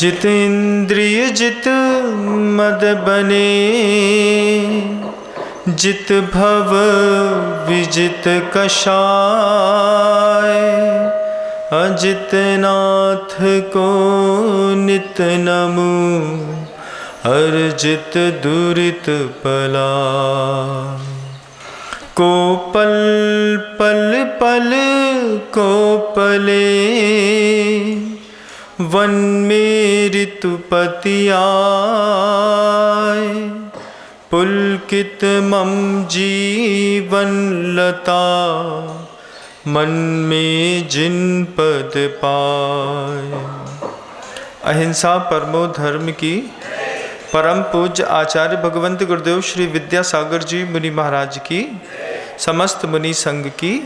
जितेंद्रिय जित मद बने, जित भव विजित कषाय। अजित नाथ को नित नमु, अर्जित दुरित पला। को पल पल पल को पले, वन में ऋतुपति आए। पुलकित मम जीवन लता, मन में जिन पद पाए। अहिंसा परमो धर्म की परम पूज्य आचार्य भगवंत गुरुदेव श्री विद्यासागर जी मुनि महाराज की, समस्त मुनि संघ की,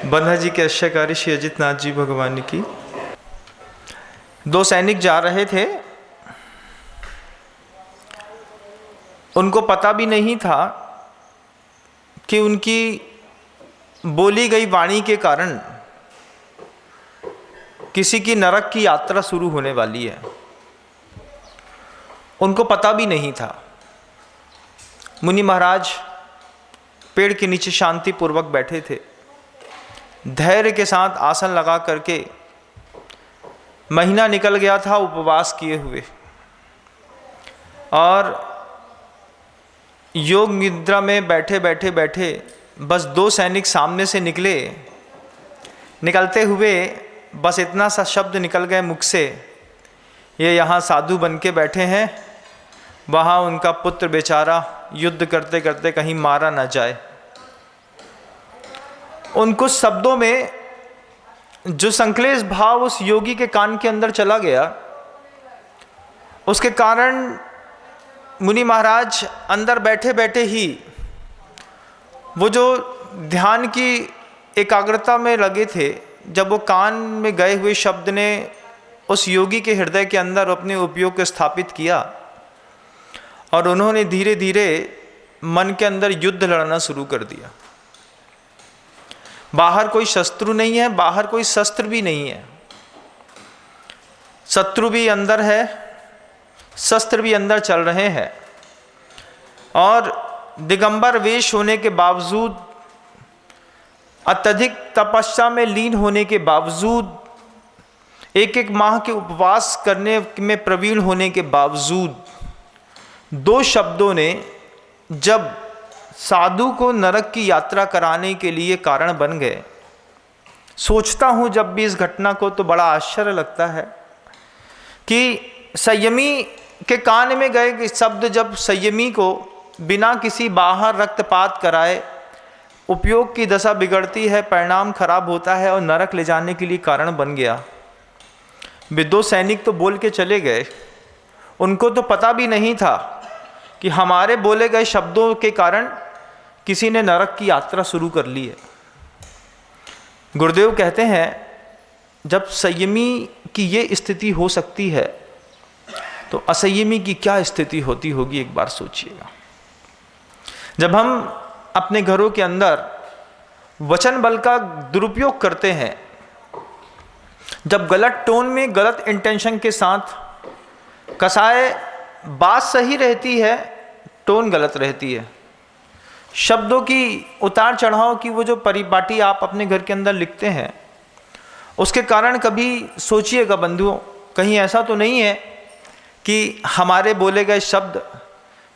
बंधा जी के आश्रयकारी श्री अजित नाथ जी भगवान की। दो सैनिक जा रहे थे, उनको पता भी नहीं था कि उनकी बोली गई वाणी के कारण किसी की नरक की यात्रा शुरू होने वाली है। उनको पता भी नहीं था। मुनि महाराज पेड़ के नीचे शांति पूर्वक बैठे थे, धैर्य के साथ आसन लगा करके। महीना निकल गया था उपवास किए हुए, और योग निद्रा में बैठे बैठे बैठे बस दो सैनिक सामने से निकले। निकलते हुए बस इतना सा शब्द निकल गए मुख से, ये यहाँ साधु बन के बैठे हैं, वहाँ उनका पुत्र बेचारा युद्ध करते करते कहीं मारा न जाए। उन कुछ शब्दों में जो संक्लेश भाव उस योगी के कान के अंदर चला गया, उसके कारण मुनि महाराज अंदर बैठे बैठे ही वो जो ध्यान की एकाग्रता में लगे थे, जब वो कान में गए हुए शब्द ने उस योगी के हृदय के अंदर अपने उपयोग को स्थापित किया, और उन्होंने धीरे धीरे मन के अंदर युद्ध लड़ना शुरू कर दिया। बाहर कोई शत्रु नहीं है, बाहर कोई शस्त्र भी नहीं है। शत्रु भी अंदर है, शस्त्र भी अंदर चल रहे हैं, और दिगंबर वेश होने के बावजूद, अत्यधिक तपस्या में लीन होने के बावजूद, एक एक माह के उपवास करने में प्रवीण होने के बावजूद, दो शब्दों ने जब साधु को नरक की यात्रा कराने के लिए कारण बन गए। सोचता हूँ जब भी इस घटना को तो बड़ा आश्चर्य लगता है कि संयमी के कान में गए शब्द जब संयमी को बिना किसी बाहर रक्तपात कराए उपयोग की दशा बिगड़ती है, परिणाम खराब होता है और नरक ले जाने के लिए कारण बन गया। वे दो सैनिक तो बोल के चले गए, उनको तो पता भी नहीं था कि हमारे बोले गए शब्दों के कारण किसी ने नरक की यात्रा शुरू कर ली है। गुरुदेव कहते हैं जब संयमी की ये स्थिति हो सकती है तो असंयमी की क्या स्थिति होती होगी, एक बार सोचिएगा। जब हम अपने घरों के अंदर वचन बल का दुरुपयोग करते हैं, जब गलत टोन में गलत इंटेंशन के साथ कसाए, बात सही रहती है, टोन गलत रहती है, शब्दों की उतार चढ़ाव की वो जो परिपाटी आप अपने घर के अंदर लिखते हैं, उसके कारण कभी सोचिएगा बंधुओं, कहीं ऐसा तो नहीं है कि हमारे बोले गए शब्द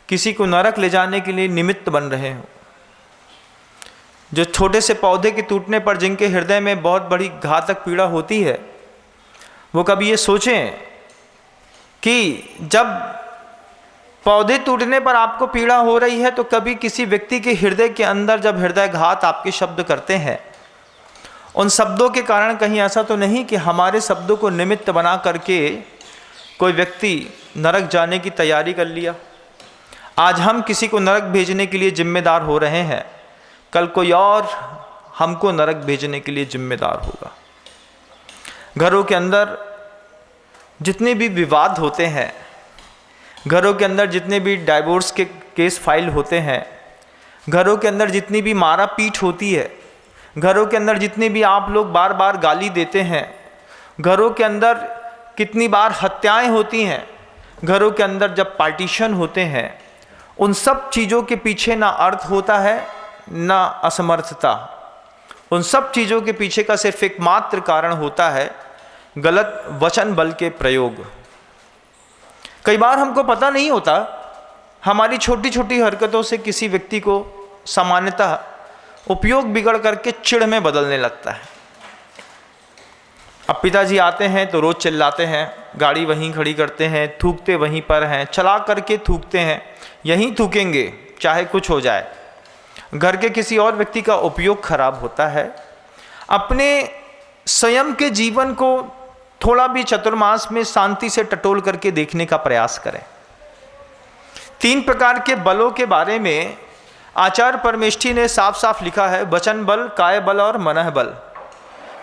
किसी को नरक ले जाने के लिए निमित्त बन रहे हो। जो छोटे से पौधे के टूटने पर जिनके हृदय में बहुत बड़ी घातक पीड़ा होती है, वो कभी ये सोचें कि जब पौधे टूटने पर आपको पीड़ा हो रही है तो कभी किसी व्यक्ति के हृदय के अंदर जब हृदयघात आपके शब्द करते हैं, उन शब्दों के कारण कहीं ऐसा तो नहीं कि हमारे शब्दों को निमित्त बना करके कोई व्यक्ति नरक जाने की तैयारी कर लिया। आज हम किसी को नरक भेजने के लिए जिम्मेदार हो रहे हैं, कल कोई और हमको नरक भेजने के लिए जिम्मेदार होगा। घरों के अंदर जितने भी विवाद होते हैं, घरों के अंदर जितने भी डाइवोर्स के केस फाइल होते हैं, घरों के अंदर जितनी भी मारा पीट होती है, घरों के अंदर जितने भी आप लोग बार बार गाली देते हैं, घरों के अंदर कितनी बार हत्याएं होती हैं, घरों के अंदर जब पार्टीशन होते हैं, उन सब चीज़ों के पीछे ना अर्थ होता है ना असमर्थता। उन सब चीज़ों के पीछे का सिर्फ एक मात्र कारण होता है गलत वचन बल के प्रयोग। कई बार हमको पता नहीं होता, हमारी छोटी छोटी हरकतों से किसी व्यक्ति को सामान्यतः उपयोग बिगड़ करके चिढ़ में बदलने लगता है। अब पिताजी आते हैं तो रोज़ चिल्लाते हैं, गाड़ी वहीं खड़ी करते हैं, थूकते वहीं पर हैं, चला करके थूकते हैं, यहीं थूकेंगे चाहे कुछ हो जाए। घर के किसी और व्यक्ति का उपयोग खराब होता है। अपने स्वयं के जीवन को थोड़ा भी चतुर्मास में शांति से टटोल करके देखने का प्रयास करें। 3 प्रकार के बलों के बारे में आचार्य परमेष्ठी ने साफ साफ लिखा है, वचन बल, काय बल और मनः बल।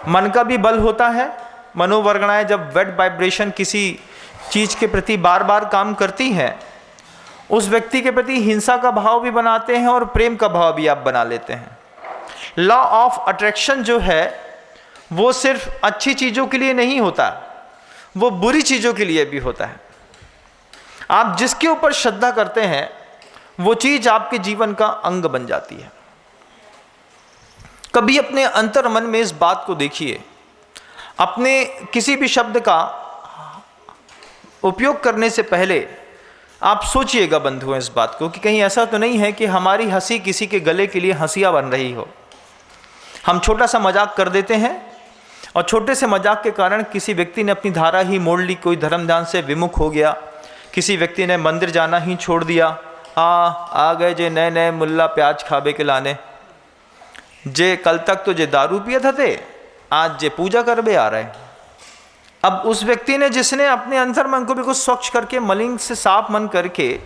मन का भी बल होता है, मनोवर्गणाएं जब वेट वाइब्रेशन किसी चीज़ के प्रति बार बार काम करती हैं, उस व्यक्ति के प्रति हिंसा का भाव भी बनाते हैं और प्रेम का भाव भी आप बना लेते हैं। लॉ ऑफ अट्रैक्शन जो है वो सिर्फ अच्छी चीज़ों के लिए नहीं होता, वो बुरी चीज़ों के लिए भी होता है। आप जिसके ऊपर श्रद्धा करते हैं वो चीज़ आपके जीवन का अंग बन जाती है। कभी अपने अंतर मन में इस बात को देखिए, अपने किसी भी शब्द का उपयोग करने से पहले आप सोचिएगा बंधुओं इस बात को कि कहीं ऐसा तो नहीं है कि हमारी हंसी किसी के गले के लिए हंसिया बन रही हो। हम छोटा सा मजाक कर देते हैं और छोटे से मजाक के कारण किसी व्यक्ति ने अपनी धारा ही मोड़ ली, कोई धर्म ध्यान से विमुख हो गया, किसी व्यक्ति ने मंदिर जाना ही छोड़ दिया। आ गए जे नए नए मुल्ला प्याज खाबे के लाने, जे कल तक तो जे दारू पिए थे, आज जे पूजा करबे आ रहे। अब उस व्यक्ति ने जिसने अपने अंतर मन को बिल्कुल स्वच्छ करके मलिन से साफ मन करके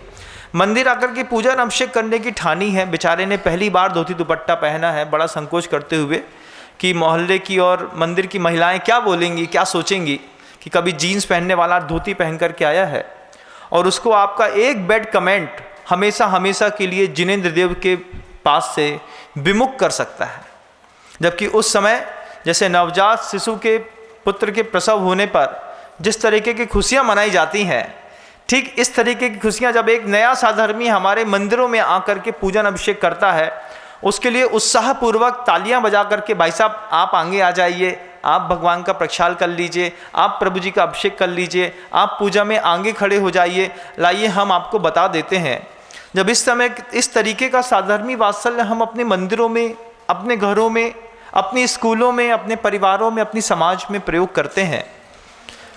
मंदिर आकर के पूजा अभिषेक करने की ठानी है, बेचारे ने पहली बार धोती दुपट्टा पहना है, बड़ा संकोच करते हुए कि मोहल्ले की और मंदिर की महिलाएं क्या बोलेंगी, क्या सोचेंगी कि कभी जीन्स पहनने वाला धोती पहन करके आया है। और उसको आपका एक बैड कमेंट हमेशा हमेशा के लिए जिनेंद्र देव के पास से विमुख कर सकता है। जबकि उस समय जैसे नवजात शिशु के पुत्र के प्रसव होने पर जिस तरीके की खुशियां मनाई जाती हैं, ठीक इस तरीके की खुशियां जब एक नया साधर्मी हमारे मंदिरों में आकर के पूजन अभिषेक करता है, उसके लिए उत्साहपूर्वक तालियां बजा करके भाई साहब आप आगे आ जाइए, आप भगवान का प्रक्षाल कर लीजिए, आप प्रभु जी का अभिषेक कर लीजिए, आप पूजा में आगे खड़े हो जाइए, लाइए हम आपको बता देते हैं। जब इस समय इस तरीके का साधर्मी वात्सल्य हम अपने मंदिरों में, अपने घरों में, अपने स्कूलों में, अपने परिवारों में, अपनी समाज में प्रयोग करते हैं,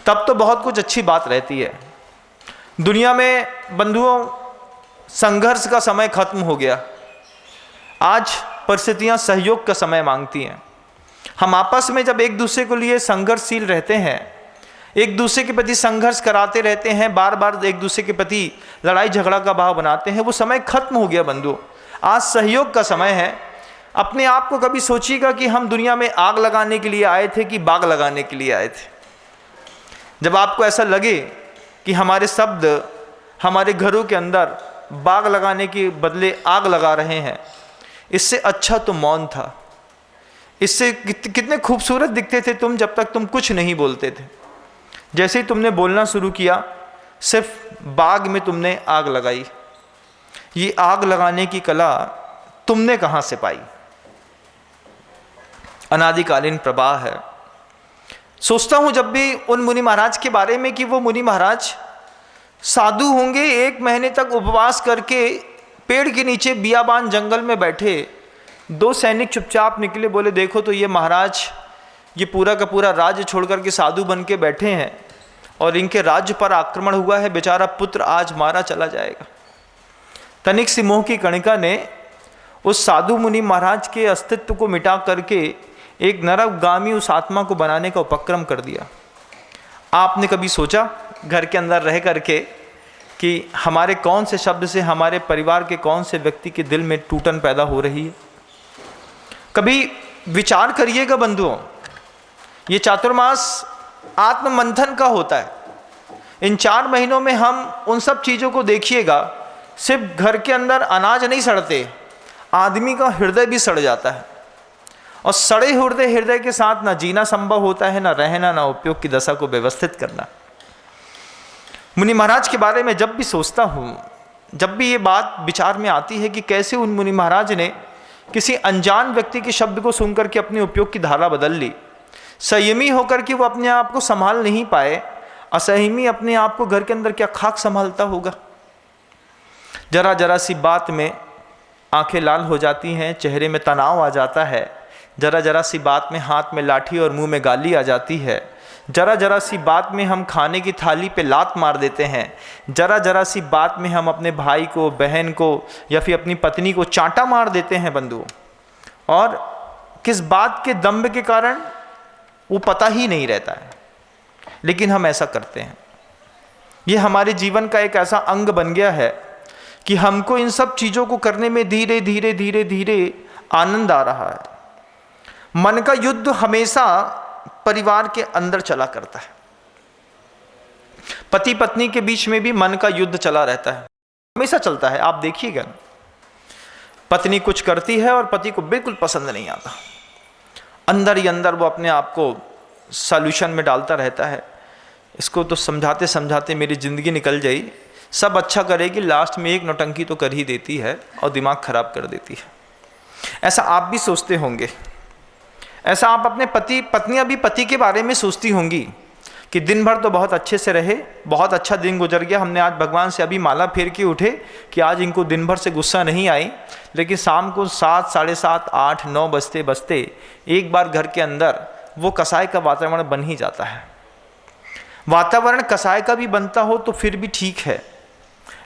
तब तो बहुत कुछ अच्छी बात रहती है। दुनिया में बंधुओं संघर्ष का समय खत्म हो गया, आज परिस्थितियां सहयोग का समय मांगती हैं। हम आपस में जब एक दूसरे को लिए संघर्षशील रहते हैं, एक दूसरे के प्रति संघर्ष कराते रहते हैं, बार बार एक दूसरे के प्रति लड़ाई झगड़ा का भाव बनाते हैं, वो समय खत्म हो गया बंधुओं। आज सहयोग का समय है। अपने आप को कभी सोचिएगा कि हम दुनिया में आग लगाने के लिए आए थे कि बाग लगाने के लिए आए थे। जब आपको ऐसा लगे कि हमारे शब्द हमारे घरों के अंदर बाग लगाने के बदले आग लगा रहे हैं, इससे अच्छा तो मौन था। इससे कितने खूबसूरत दिखते थे तुम जब तक तुम कुछ नहीं बोलते थे। जैसे ही तुमने बोलना शुरू किया, सिर्फ बाग में तुमने आग लगाई। ये आग लगाने की कला तुमने कहाँ से पाई? अनादिकालीन प्रवाह है। सोचता हूँ जब भी उन मुनि महाराज के बारे में कि वो मुनि महाराज साधु होंगे, 1 महीने तक उपवास करके पेड़ के नीचे बियाबान जंगल में बैठे। 2 सैनिक चुपचाप निकले, बोले देखो तो ये महाराज ये पूरा का पूरा राज्य छोड़ करके साधु बन के बैठे हैं और इनके राज्य पर आक्रमण हुआ है, बेचारा पुत्र आज मारा चला जाएगा। तनिक सी मोह की कणिका ने उस साधु मुनि महाराज के अस्तित्व को मिटा करके एक नरकगामी उस आत्मा को बनाने का उपक्रम कर दिया। आपने कभी सोचा घर के अंदर रह करके कि हमारे कौन से शब्द से हमारे परिवार के कौन से व्यक्ति के दिल में टूटन पैदा हो रही है? कभी विचार करिएगा बंधुओं, ये चातुर्मास आत्ममंथन का होता है। इन 4 महीनों में हम उन सब चीज़ों को देखिएगा, सिर्फ घर के अंदर अनाज नहीं सड़ते, आदमी का हृदय भी सड़ जाता है। और सड़े हृदय के साथ ना जीना संभव होता है, ना रहना, ना उपयोग की दशा को व्यवस्थित करना। मुनि महाराज के बारे में जब भी सोचता हूँ, जब भी ये बात विचार में आती है कि कैसे उन मुनि महाराज ने किसी अनजान व्यक्ति के शब्द को सुनकर के अपने उपयोग की धारा बदल ली, संयमी होकर के वो अपने आप को संभाल नहीं पाए, असंयमी अपने आप को घर के अंदर क्या खाक संभालता होगा। जरा जरा सी बात में आंखें लाल हो जाती हैं, चेहरे में तनाव आ जाता है, जरा जरा सी बात में हाथ में लाठी और मुंह में गाली आ जाती है, जरा जरा सी बात में हम खाने की थाली पे लात मार देते हैं, जरा जरा सी बात में हम अपने भाई को, बहन को या फिर अपनी पत्नी को चांटा मार देते हैं बंधुओं। और किस बात के दंभ के कारण वो पता ही नहीं रहता है, लेकिन हम ऐसा करते हैं। ये हमारे जीवन का एक ऐसा अंग बन गया है कि हमको इन सब चीज़ों को करने में धीरे धीरे धीरे धीरे आनंद आ रहा है। मन का युद्ध हमेशा परिवार के अंदर चला करता है, पति पत्नी के बीच में भी मन का युद्ध चला रहता है, हमेशा चलता है। आप देखिएगा, पत्नी कुछ करती है और पति को बिल्कुल पसंद नहीं आता, अंदर ही अंदर वो अपने आप को सॉल्यूशन में डालता रहता है, इसको तो समझाते समझाते मेरी ज़िंदगी निकल जाई, सब अच्छा करेगी, लास्ट में एक नौटंकी तो कर ही देती है और दिमाग खराब कर देती है। ऐसा आप भी सोचते होंगे, ऐसा आप अपने पत्नियां भी पति के बारे में सोचती होंगी कि दिन भर तो बहुत अच्छे से रहे, बहुत अच्छा दिन गुजर गया, हमने आज भगवान से अभी माला फेर के उठे कि आज इनको दिन भर से गुस्सा नहीं आई, लेकिन शाम को 7, साढ़े 7, 8, 9 बजते बजते एक बार घर के अंदर वो कसाय का वातावरण बन ही जाता है। वातावरण कसाय का भी बनता हो तो फिर भी ठीक है,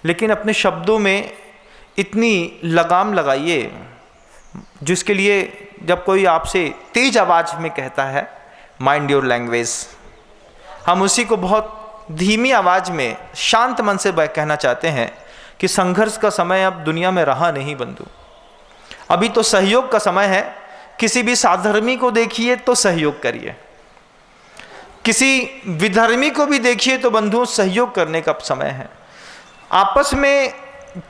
लेकिन अपने शब्दों में इतनी लगाम लगाइए जिसके लिए जब कोई आपसे तेज आवाज़ में कहता है माइंड योर लैंग्वेज, हम उसी को बहुत धीमी आवाज़ में शांत मन से कहना चाहते हैं कि संघर्ष का समय अब दुनिया में रहा नहीं बंधु, अभी तो सहयोग का समय है। किसी भी साधर्मी को देखिए तो सहयोग करिए, किसी विधर्मी को भी देखिए तो बंधुओं सहयोग करने का समय है। आपस में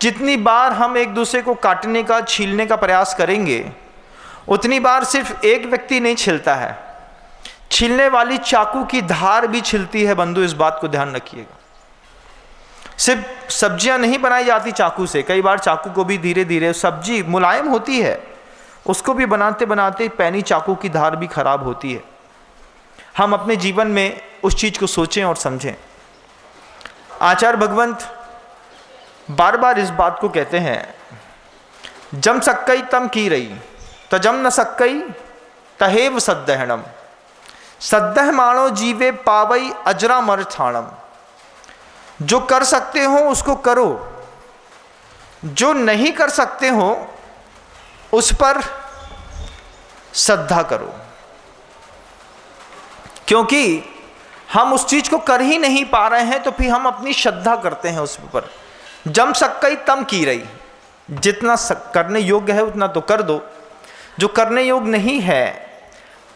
जितनी बार हम एक दूसरे को काटने का, छीलने का प्रयास करेंगे, उतनी बार सिर्फ एक व्यक्ति नहीं छिलता है, छीलने वाली चाकू की धार भी छिलती है बंधु, इस बात को ध्यान रखिएगा। सिर्फ सब्जियां नहीं बनाई जाती चाकू से, कई बार चाकू को भी धीरे धीरे, सब्जी मुलायम होती है, उसको भी बनाते बनाते पैनी चाकू की धार भी खराब होती है। हम अपने जीवन में उस चीज़ को सोचें और समझें। आचार्य भगवंत बार बार इस बात को कहते हैं, जम सक्कई तम की रही तजम न सक्कई तहेव सद्दहणम, सद्दह माणो जीवे पावई अजरा मर ठाणम। जो कर सकते हो उसको करो, जो नहीं कर सकते हो उस पर श्रद्धा करो, क्योंकि हम उस चीज को कर ही नहीं पा रहे हैं तो फिर हम अपनी श्रद्धा करते हैं उस पर। जम सक्कई तम की रही, जितना करने योग्य है उतना तो कर दो, जो करने योग्य नहीं है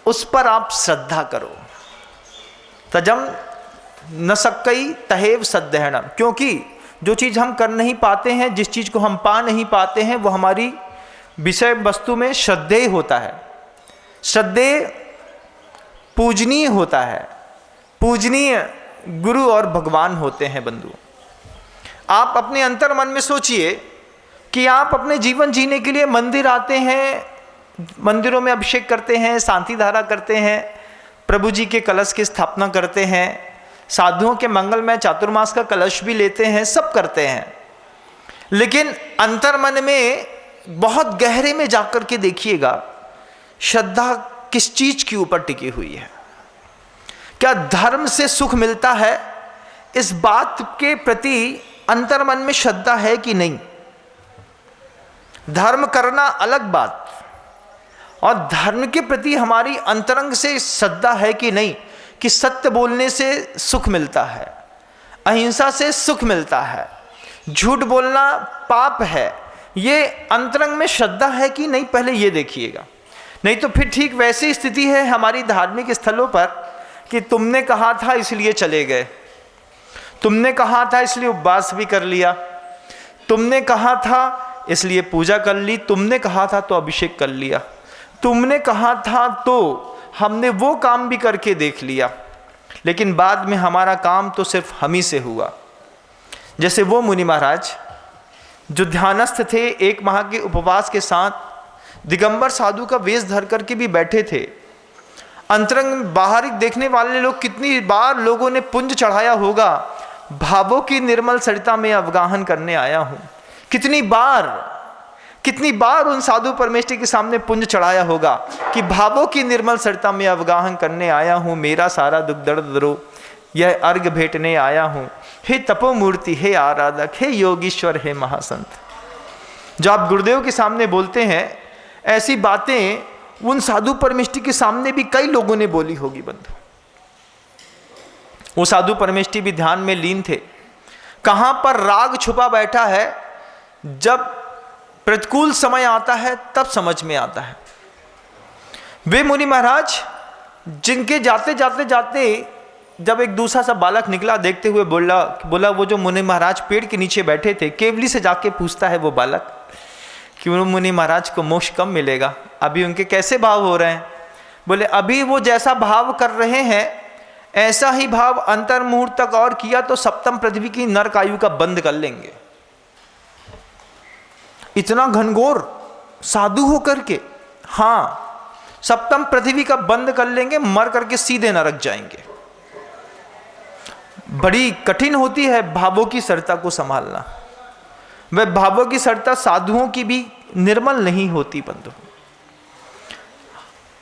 उस पर आप श्रद्धा करो। तजम न सक्कई तहेव सद्दहणम, क्योंकि जो चीज़ हम कर नहीं पाते हैं, जिस चीज़ को हम पा नहीं पाते हैं, वो हमारी विषय वस्तु में श्रद्धेय होता है। श्रद्धेय पूजनीय होता है, पूजनीय गुरु और भगवान होते हैं बंधु। आप अपने अंतर मन में सोचिए कि आप अपने जीवन जीने के लिए मंदिर आते हैं, मंदिरों में अभिषेक करते हैं, शांति धारा करते हैं, प्रभु जी के कलश की स्थापना करते हैं, साधुओं के मंगलमय चातुर्मास का कलश भी लेते हैं, सब करते हैं, लेकिन अंतर मन में बहुत गहरे में जाकर के देखिएगा श्रद्धा किस चीज के ऊपर टिकी हुई है। क्या धर्म से सुख मिलता है, इस बात के प्रति अंतर मन में श्रद्धा है कि नहीं। धर्म करना अलग बात, और धर्म के प्रति हमारी अंतरंग से श्रद्धा है कि नहीं, कि सत्य बोलने से सुख मिलता है, अहिंसा से सुख मिलता है, झूठ बोलना पाप है, ये अंतरंग में श्रद्धा है कि नहीं, पहले ये देखिएगा। नहीं तो फिर ठीक वैसी स्थिति है हमारी धार्मिक स्थलों पर कि तुमने कहा था इसलिए चले गए, तुमने कहा था इसलिए उपवास भी कर लिया, तुमने कहा था इसलिए पूजा कर ली, तुमने कहा था तो अभिषेक कर लिया, तुमने कहा था तो हमने वो काम भी करके देख लिया, लेकिन बाद में हमारा काम तो सिर्फ हम ही से हुआ। जैसे वो मुनि महाराज जो ध्यानस्थ थे, 1 माह के उपवास के साथ दिगंबर साधु का वेश धर करके भी बैठे थे। अंतरंग बाहरी देखने वाले लोग, कितनी बार लोगों ने पुंज चढ़ाया होगा, भावों की निर्मल सरिता में अवगाहन करने आया हूं। कितनी बार उन साधु परमेष्ठी के सामने पुंज चढ़ाया होगा कि भावों की निर्मल सरिता में अवगाहन करने आया हूं, मेरा सारा दुख दर्द दरो यह अर्घ भेटने आया हूं। हे तपोमूर्ति, हे आराधक, हे योगीश्वर, हे महासंत। जो आप गुरुदेव के सामने बोलते हैं, ऐसी बातें उन साधु परमेष्ठी के सामने भी कई लोगों ने बोली होगी बंधु। वो साधु परमेष्ठी भी ध्यान में लीन थे। कहां पर राग छुपा बैठा है, जब प्रतिकूल समय आता है तब समझ में आता है। वे मुनि महाराज जिनके जाते जाते जब एक दूसरा सा बालक निकला, देखते हुए बोला वो जो मुनि महाराज पेड़ के नीचे बैठे थे, केवली से जाके पूछता है वो बालक कि वो मुनि महाराज को मोक्ष कब मिलेगा, अभी उनके कैसे भाव हो रहे हैं। बोले अभी वो जैसा भाव कर रहे हैं ऐसा ही भाव अंतर मुहूर्त तक और किया तो सप्तम पृथ्वी की नरक आयु का बंद कर लेंगे। इतना घनघोर साधु होकर के, हाँ, सप्तम पृथ्वी का बंद कर लेंगे, मर करके सीधे नरक जाएंगे। बड़ी कठिन होती है भावों की सरता को संभालना। वह भावों की सरता साधुओं की भी निर्मल नहीं होती बंधु।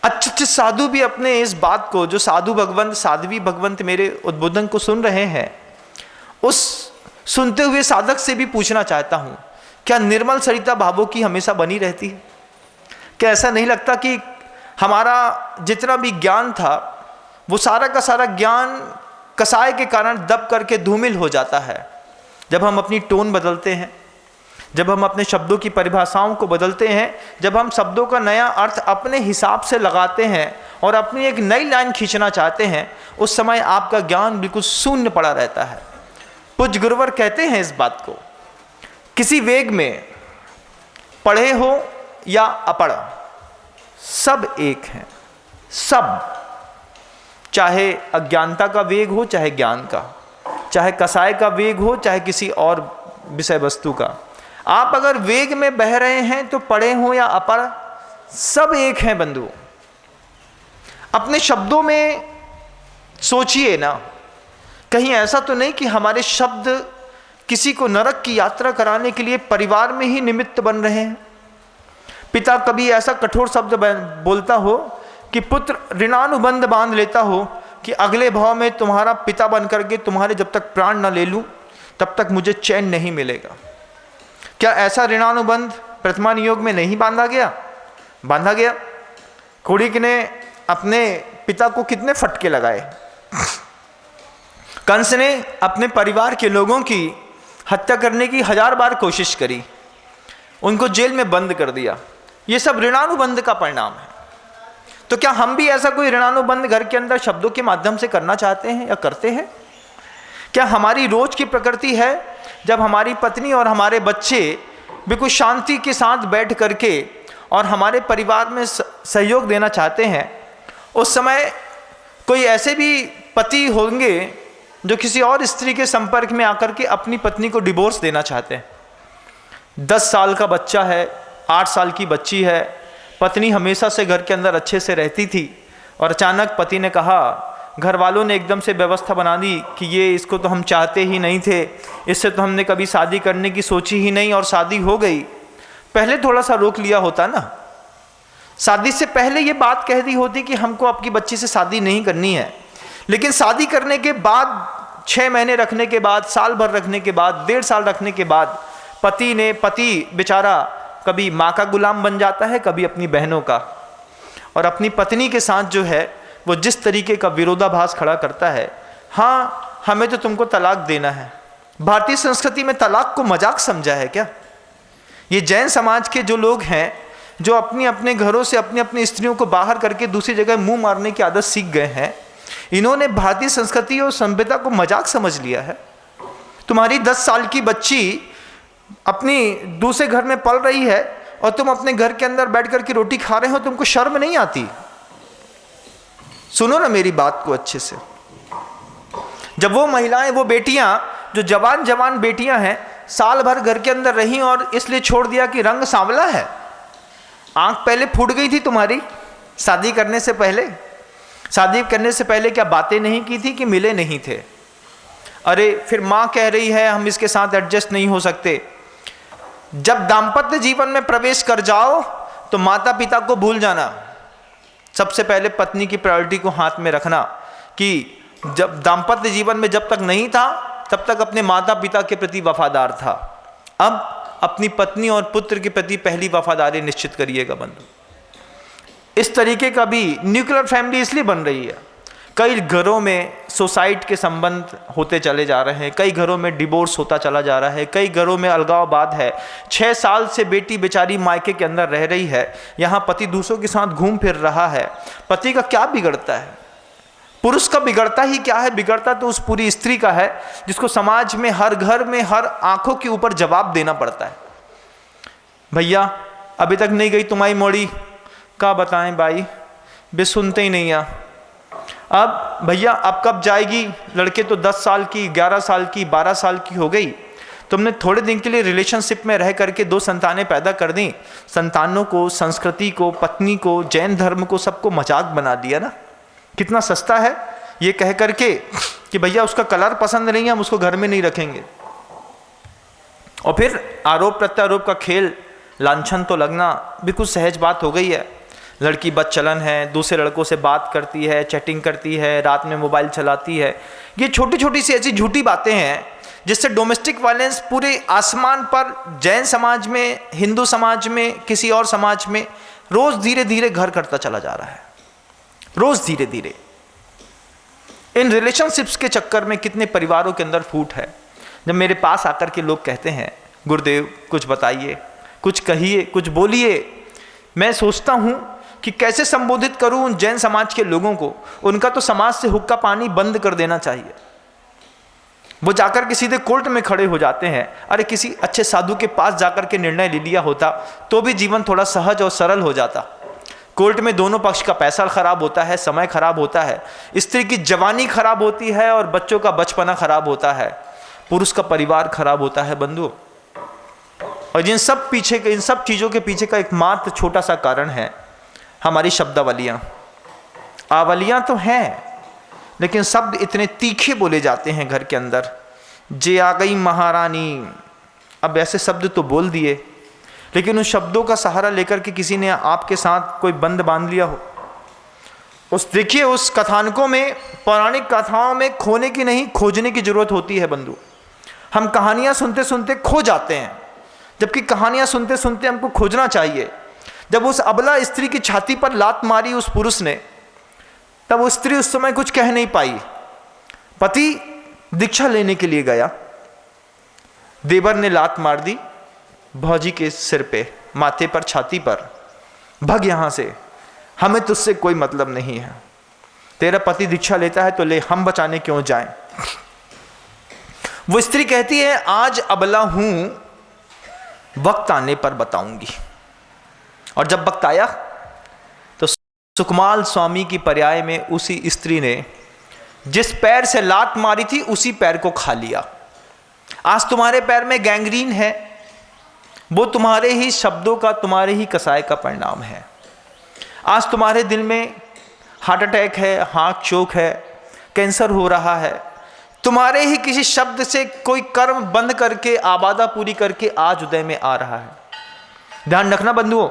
अच्छे साधु भी अपने इस बात को, जो साधु भगवंत साध्वी भगवंत मेरे उद्बोधन को सुन रहे हैं, उस सुनते हुए साधक से भी पूछना चाहता हूं, क्या निर्मल सरिता भावों की हमेशा बनी रहती है? क्या ऐसा नहीं लगता कि हमारा जितना भी ज्ञान था वो सारा का सारा ज्ञान कसाय के कारण दब करके धूमिल हो जाता है? जब हम अपनी टोन बदलते हैं, जब हम अपने शब्दों की परिभाषाओं को बदलते हैं, जब हम शब्दों का नया अर्थ अपने हिसाब से लगाते हैं और अपनी एक नई लाइन खींचना चाहते हैं, उस समय आपका ज्ञान बिल्कुल शून्य पड़ा रहता है। पूज्य गुरुवर कहते हैं इस बात को, किसी वेग में पढ़े हो या अपढ़, सब एक हैं। सब, चाहे अज्ञानता का वेग हो चाहे ज्ञान का, चाहे कसाय का वेग हो चाहे किसी और विषय वस्तु का, आप अगर वेग में बह रहे हैं तो पढ़े हो या अपढ़, सब एक हैं बंधु। अपने शब्दों में सोचिए ना, कहीं ऐसा तो नहीं कि हमारे शब्द किसी को नरक की यात्रा कराने के लिए परिवार में ही निमित्त बन रहे हैं। पिता कभी ऐसा कठोर शब्द बोलता हो कि पुत्र ऋणानुबंध बांध लेता हो कि अगले भाव में तुम्हारा पिता बन करके तुम्हारे जब तक प्राण न ले लूं तब तक मुझे चैन नहीं मिलेगा। क्या ऐसा ऋणानुबंध प्रथमा नियोग में नहीं बांधा गया? बांधा गया। कुड़िक ने अपने पिता को कितने फटके लगाए। कंस ने अपने परिवार के लोगों की हत्या करने की 1000 बार कोशिश करी, उनको जेल में बंद कर दिया। ये सब ऋणानुबंध का परिणाम है। तो क्या हम भी ऐसा कोई ऋणानुबंध घर के अंदर शब्दों के माध्यम से करना चाहते हैं या करते हैं? क्या हमारी रोज की प्रकृति है जब हमारी पत्नी और हमारे बच्चे बिल्कुल शांति के साथ बैठ करके और हमारे परिवार में सहयोग देना चाहते हैं, उस समय कोई ऐसे भी पति होंगे जो किसी और स्त्री के संपर्क में आकर के अपनी पत्नी को डिवोर्स देना चाहते हैं। 10 साल का बच्चा है, 8 साल की बच्ची है, पत्नी हमेशा से घर के अंदर अच्छे से रहती थी और अचानक पति ने कहा, घर वालों ने एकदम से व्यवस्था बना दी कि ये इसको तो हम चाहते ही नहीं थे, इससे तो हमने कभी शादी करने की सोची ही नहीं और शादी हो गई। पहले थोड़ा सा रोक लिया होता ना, शादी से पहले ये बात कह दी होती कि हमको आपकी बच्ची से शादी नहीं करनी है। लेकिन शादी करने के बाद 6 महीने रखने के बाद, साल भर रखने के बाद, 1.5 साल रखने के बाद पति बेचारा कभी माँ का गुलाम बन जाता है, कभी अपनी बहनों का, और अपनी पत्नी के साथ जो है वो जिस तरीके का विरोधाभास खड़ा करता है, हाँ हमें तो तुमको तलाक देना है। भारतीय संस्कृति में तलाक को मजाक समझा है क्या? ये जैन समाज के जो लोग हैं, जो अपने घरों से अपनी स्त्रियों को बाहर करके दूसरी जगह मुंह मारने की आदत सीख गए हैं, इन्होंने भारतीय संस्कृति और सभ्यता को मजाक समझ लिया है। तुम्हारी 10 साल की बच्ची अपनी दूसरे घर में पल रही है और तुम अपने घर के अंदर बैठ कर के रोटी खा रहे हो, तुमको शर्म नहीं आती? सुनो ना मेरी बात को अच्छे से। जब वो महिलाएं, वो बेटियां जो जवान जवान बेटियां हैं, साल भर घर के अंदर रहीं और इसलिए छोड़ दिया कि रंग सांवला है। आंख पहले फूट गई थी तुम्हारी शादी करने से पहले। शादी करने से पहले क्या बातें नहीं की थी कि मिले नहीं थे? अरे फिर माँ कह रही है हम इसके साथ एडजस्ट नहीं हो सकते। जब दाम्पत्य जीवन में प्रवेश कर जाओ तो माता पिता को भूल जाना। सबसे पहले पत्नी की प्रायोरिटी को हाथ में रखना कि जब दाम्पत्य जीवन में जब तक नहीं था तब तक अपने माता पिता के प्रति वफादार था। अब अपनी पत्नी और पुत्र के प्रति पहली वफादारी निश्चित करिएगा बंधु। इस तरीके का भी न्यूक्लियर फैमिली इसलिए बन रही है। कई घरों में सुसाइड के संबंध होते चले जा रहे हैं, कई घरों में डिवोर्स होता चला जा रहा है, कई घरों में अलगाववाद है। 6 साल से बेटी बेचारी मायके के अंदर रह रही है, यहाँ पति दूसरों के साथ घूम फिर रहा है। पति का क्या बिगड़ता है? पुरुष का बिगड़ता ही क्या है? बिगड़ता तो उस पूरी स्त्री का है जिसको समाज में हर घर में हर आंखों के ऊपर जवाब देना पड़ता है। भैया अभी तक नहीं गई तुम्हारी मोड़ी, क्या बताएं भाई, बे सुनते ही नहीं है। अब भैया अब कब जाएगी? लड़के तो 10 साल की, 11 साल की, 12 साल की हो गई। तुमने थोड़े दिन के लिए रिलेशनशिप में रह करके 2 संतानें पैदा कर दी। संतानों को, संस्कृति को, पत्नी को, जैन धर्म को, सबको मजाक बना दिया ना। कितना सस्ता है ये कह करके कि भैया उसका कलर पसंद नहीं है, हम उसको घर में नहीं रखेंगे। और फिर आरोप प्रत्यारोप का खेल, लांछन तो लगना बिल्कुल सहज बात हो गई है। लड़की बदचलन है, दूसरे लड़कों से बात करती है, चैटिंग करती है, रात में मोबाइल चलाती है। ये छोटी छोटी सी ऐसी झूठी बातें हैं जिससे डोमेस्टिक वायलेंस पूरे आसमान पर, जैन समाज में, हिंदू समाज में, किसी और समाज में रोज धीरे धीरे घर करता चला जा रहा है। रोज धीरे धीरे इन रिलेशनशिप्स के चक्कर में कितने परिवारों के अंदर फूट है। जब मेरे पास आकर के लोग कहते हैं गुरुदेव कुछ बताइए, कुछ कहिए, कुछ बोलिए, मैं सोचता हूं कि कैसे संबोधित करूं उन जैन समाज के लोगों को। उनका तो समाज से हुक्का पानी बंद कर देना चाहिए। वो जाकर के सीधे कोर्ट में खड़े हो जाते हैं। अरे किसी अच्छे साधु के पास जाकर के निर्णय ले लिया होता तो भी जीवन थोड़ा सहज और सरल हो जाता। कोर्ट में दोनों पक्ष का पैसा खराब होता है, समय खराब होता है, स्त्री की जवानी खराब होती है और बच्चों का बचपना खराब होता है, पुरुष का परिवार खराब होता है बंधु। और इन सब चीज़ों के पीछे का एकमात्र छोटा सा कारण है हमारी शब्दावलियाँ। आवलियाँ तो हैं लेकिन शब्द इतने तीखे बोले जाते हैं घर के अंदर। जे आ गई महारानी, अब ऐसे शब्द तो बोल दिए, लेकिन उन शब्दों का सहारा लेकर के किसी ने आपके साथ कोई बंध बांध लिया हो। देखिए उस कथानकों में, पौराणिक कथाओं में खोने की नहीं, खोजने की जरूरत होती है बंधु। हम कहानियाँ सुनते सुनते खो जाते हैं, जबकि कहानियाँ सुनते सुनते हमको खोजना चाहिए। जब उस अबला स्त्री की छाती पर लात मारी उस पुरुष ने, तब वो स्त्री उस समय कुछ कह नहीं पाई। पति दीक्षा लेने के लिए गया, देवर ने लात मार दी भौजी के सिर पे, माथे पर, छाती पर, भग यहां से, हमें तुझसे कोई मतलब नहीं है। तेरा पति दीक्षा लेता है तो ले, हम बचाने क्यों जाएं। वो स्त्री कहती है आज अबला हूं, वक्त आने पर बताऊंगी। और जब वक्त आया तो सुकमाल स्वामी की पर्याय में उसी स्त्री ने जिस पैर से लात मारी थी उसी पैर को खा लिया। आज तुम्हारे पैर में गैंग्रीन है, वो तुम्हारे ही शब्दों का, तुम्हारे ही कसाय का परिणाम है। आज तुम्हारे दिल में हार्ट अटैक है, हार्ट चोक है, कैंसर हो रहा है, तुम्हारे ही किसी शब्द से कोई कर्म बंद करके, आबादा पूरी करके आज उदय में आ रहा है। ध्यान रखना बंधुओं,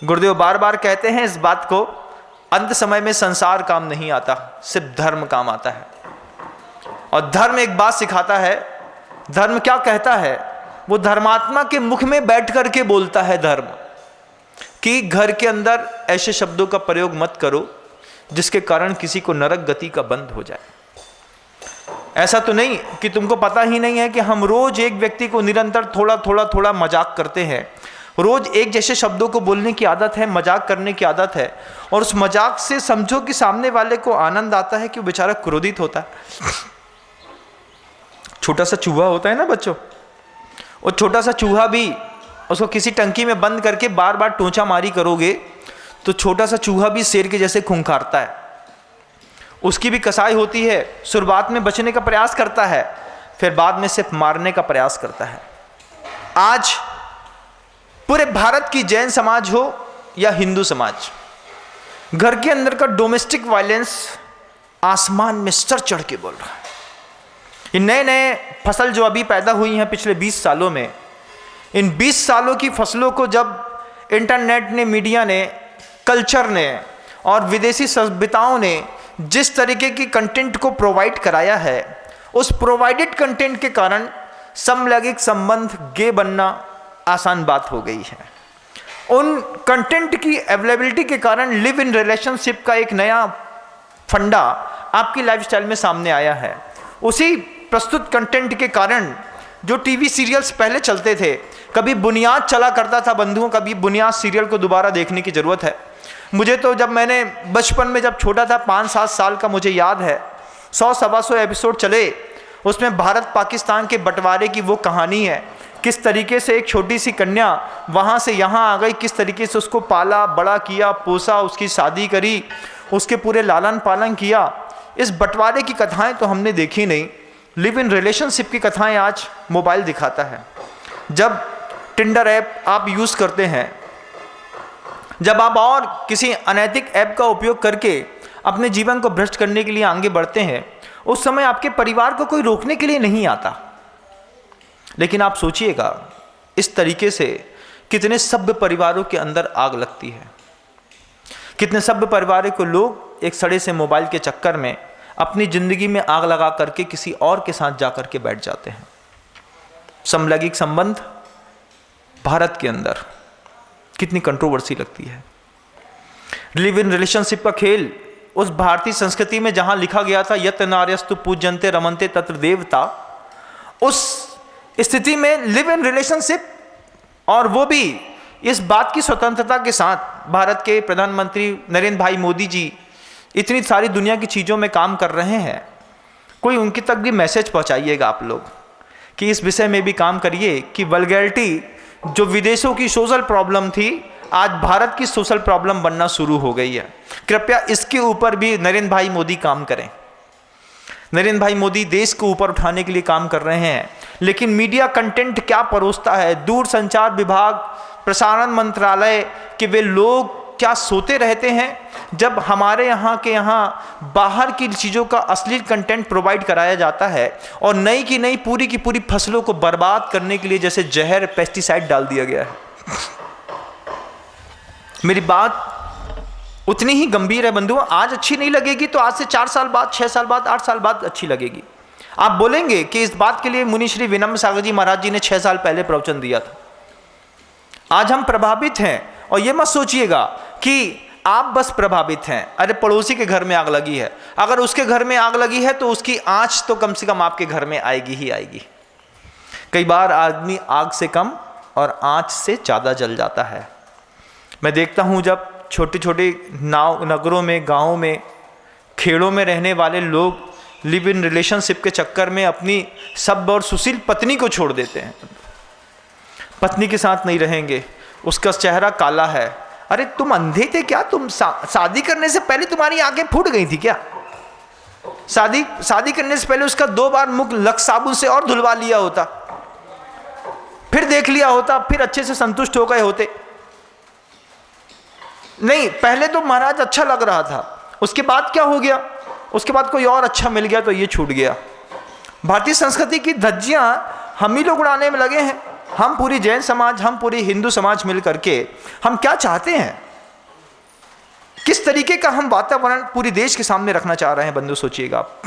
गुरुदेव बार बार कहते हैं इस बात को, अंत समय में संसार काम नहीं आता, सिर्फ धर्म काम आता है। और धर्म एक बात सिखाता है। धर्म क्या कहता है? वो धर्मात्मा के मुख में बैठ करके बोलता है धर्म, कि घर के अंदर ऐसे शब्दों का प्रयोग मत करो जिसके कारण किसी को नरक गति का बंध हो जाए। ऐसा तो नहीं कि तुमको पता ही नहीं है कि हम रोज एक व्यक्ति को निरंतर थोड़ा थोड़ा थोड़ा मजाक करते हैं। रोज एक जैसे शब्दों को बोलने की आदत है, मजाक करने की आदत है, और उस मजाक से समझो कि सामने वाले को आनंद आता है कि वो बेचारा क्रोधित होता है। छोटा सा चूहा होता है ना बच्चों, वो छोटा सा चूहा भी, उसको किसी टंकी में बंद करके बार बार टोंचा मारी करोगे तो छोटा सा चूहा भी शेर के जैसे खुंखारता है। उसकी भी कसाई होती है, शुरुआत में बचने का प्रयास करता है, फिर बाद में सिर्फ मारने का प्रयास करता है। आज पूरे भारत की जैन समाज हो या हिंदू समाज, घर के अंदर का डोमेस्टिक वायलेंस आसमान में सर चढ़ के बोल रहा है। ये नए नए फसल जो अभी पैदा हुई हैं पिछले 20 सालों में, इन 20 सालों की फसलों को जब इंटरनेट ने, मीडिया ने, कल्चर ने और विदेशी सभ्यताओं ने जिस तरीके की कंटेंट को प्रोवाइड कराया है, उस प्रोवाइडेड कंटेंट के कारण समलैंगिक संबंध, गे बनना आसान बात हो गई है। उन कंटेंट की अवेलेबिलिटी के कारण लिव इन रिलेशनशिप का एक नया फंडा आपकी लाइफस्टाइल में सामने आया है। उसी प्रस्तुत कंटेंट के कारण जो टीवी सीरियल्स पहले चलते थे, कभी बुनियाद चला करता था बंधुओं, कभी बुनियाद सीरियल को दोबारा देखने की ज़रूरत है। मुझे तो जब मैंने बचपन में जब छोटा था, 5-7 साल का, मुझे याद है 100-125 एपिसोड चले। उसमें भारत पाकिस्तान के बंटवारे की वो कहानी है, किस तरीके से एक छोटी सी कन्या वहाँ से यहाँ आ गई, किस तरीके से उसको पाला बड़ा किया, पोसा, उसकी शादी करी, उसके पूरे लालन पालन किया। इस बंटवारे की कथाएं तो हमने देखी नहीं, लिव इन रिलेशनशिप की कथाएं आज मोबाइल दिखाता है। जब टिंडर ऐप आप यूज़ करते हैं, जब आप और किसी अनैतिक ऐप का उपयोग करके अपने जीवन को भ्रष्ट करने के लिए आगे बढ़ते हैं, उस समय आपके परिवार को कोई रोकने के लिए नहीं आता। लेकिन आप सोचिएगा, इस तरीके से कितने सभ्य परिवारों के अंदर आग लगती है, कितने सभ्य परिवारों को लोग एक सड़े से मोबाइल के चक्कर में अपनी ज़िंदगी में आग लगा करके किसी और के साथ जा कर के बैठ जाते हैं। समलैंगिक संबंध भारत के अंदर कितनी कंट्रोवर्सी लगती है। लिव इन रिलेशनशिप का खेल उस भारतीय संस्कृति में जहां लिखा गया था यत नार्यस्तु पूज्यन्ते रमन्ते तत्र देवता, उस स्थिति में लिव इन रिलेशनशिप, और वो भी इस बात की स्वतंत्रता के साथ भारत के प्रधानमंत्री नरेंद्र भाई मोदी जी इतनी सारी दुनिया की चीज़ों में काम कर रहे हैं। कोई उनकी तक भी मैसेज पहुंचाइएगा आप लोग कि इस विषय में भी काम करिए कि वल्गैरिटी जो विदेशों की सोशल प्रॉब्लम थी, आज भारत की सोशल प्रॉब्लम बनना शुरू हो गई है। कृपया इसके ऊपर भी नरेंद्र भाई मोदी काम करें। नरेंद्र भाई मोदी देश को ऊपर उठाने के लिए काम कर रहे हैं, लेकिन मीडिया कंटेंट क्या परोसता है, दूरसंचार विभाग, प्रसारण मंत्रालय के वे लोग क्या सोते रहते हैं जब हमारे यहाँ बाहर की चीज़ों का अश्लील कंटेंट प्रोवाइड कराया जाता है और नई की नई पूरी की पूरी फसलों को बर्बाद करने के लिए जैसे जहर, पेस्टिसाइड डाल दिया गया है। मेरी बात उतनी ही गंभीर है बंधुओं। आज अच्छी नहीं लगेगी तो आज से 4 साल बाद, 6 साल बाद, 8 साल बाद अच्छी लगेगी। आप बोलेंगे कि इस बात के लिए मुनि श्री विनम्र सागर जी महाराज जी ने 6 साल पहले प्रवचन दिया था। आज हम प्रभावित हैं, और ये मत सोचिएगा कि आप बस प्रभावित हैं। अरे पड़ोसी के घर में आग लगी है, अगर उसके घर में आग लगी है तो उसकी आंच तो कम से कम आपके घर में आएगी ही आएगी। कई बार आदमी आग से कम और आंच से ज़्यादा जल जाता है। मैं देखता हूँ जब छोटे छोटे नगरों में, गाँवों में, खेड़ों में रहने वाले लोग लिव इन रिलेशनशिप के चक्कर में अपनी सभ्य और सुशील पत्नी को छोड़ देते हैं। पत्नी के साथ नहीं रहेंगे, उसका चेहरा काला है। अरे तुम अंधे थे क्या? तुम शादी करने से पहले तुम्हारी आंखें फूट गई थी क्या? शादी करने से पहले उसका 2 बार मुख लक्स साबुन से और धुलवा लिया होता, फिर देख लिया होता, फिर अच्छे से संतुष्ट हो गए होते। नहीं, पहले तो महाराज अच्छा लग रहा था, उसके बाद क्या हो गया? उसके बाद कोई और अच्छा मिल गया तो ये छूट गया। भारतीय संस्कृति की धज्जियां हम ही लोग उड़ाने में लगे हैं। हम पूरी जैन समाज, हम पूरी हिंदू समाज मिल करके हम क्या चाहते हैं, किस तरीके का हम वातावरण पूरी देश के सामने रखना चाह रहे हैं बंधु, सोचिएगा आप।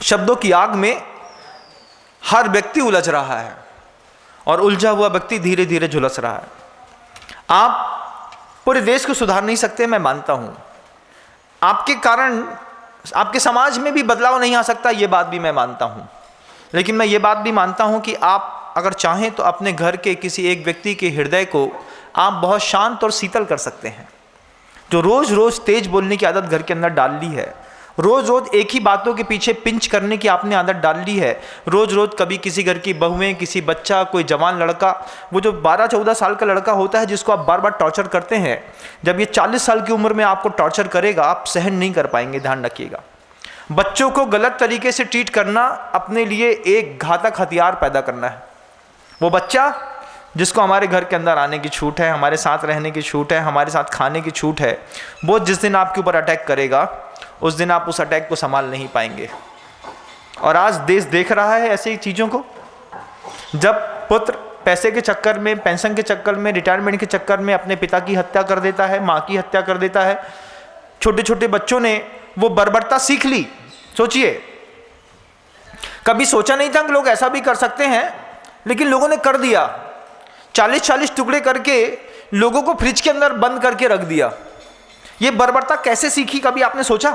शब्दों की आग में हर व्यक्ति उलझ रहा है और उलझा हुआ व्यक्ति धीरे धीरे झुलस रहा है। आप पूरे देश को सुधार नहीं सकते, मैं मानता हूं। आपके कारण आपके समाज में भी बदलाव नहीं आ सकता, ये बात भी मैं मानता हूं। लेकिन मैं ये बात भी मानता हूं कि आप अगर चाहें तो अपने घर के किसी एक व्यक्ति के हृदय को आप बहुत शांत और शीतल कर सकते हैं। जो रोज़ रोज़ तेज बोलने की आदत घर के अंदर डाल ली है, रोज़ रोज़ एक ही बातों के पीछे पिंच करने की आपने आदत डाल ली है, रोज़ रोज़ कभी किसी घर की बहुएं, किसी बच्चा, कोई जवान लड़का, वो जो 12-14 साल का लड़का होता है जिसको आप बार बार टॉर्चर करते हैं, जब ये 40 साल की उम्र में आपको टॉर्चर करेगा आप सहन नहीं कर पाएंगे, ध्यान रखिएगा। बच्चों को गलत तरीके से ट्रीट करना अपने लिए एक घातक हथियार पैदा करना है। वो बच्चा जिसको हमारे घर के अंदर आने की छूट है, हमारे साथ रहने की छूट है, हमारे साथ खाने की छूट है, वो जिस दिन आपके ऊपर अटैक करेगा उस दिन आप उस अटैक को संभाल नहीं पाएंगे। और आज देश देख रहा है ऐसी चीज़ों को। जब पुत्र पैसे के चक्कर में, पेंशन के चक्कर में, रिटायरमेंट के चक्कर में अपने पिता की हत्या कर देता है, माँ की हत्या कर देता है। छोटे छोटे बच्चों ने वो बर्बरता सीख ली। सोचिए, कभी सोचा नहीं था कि लोग ऐसा भी कर सकते हैं, लेकिन लोगों ने कर दिया। 40-40 टुकड़े करके लोगों को फ्रिज के अंदर बंद करके रख दिया। ये बर्बरता कैसे सीखी, कभी आपने सोचा?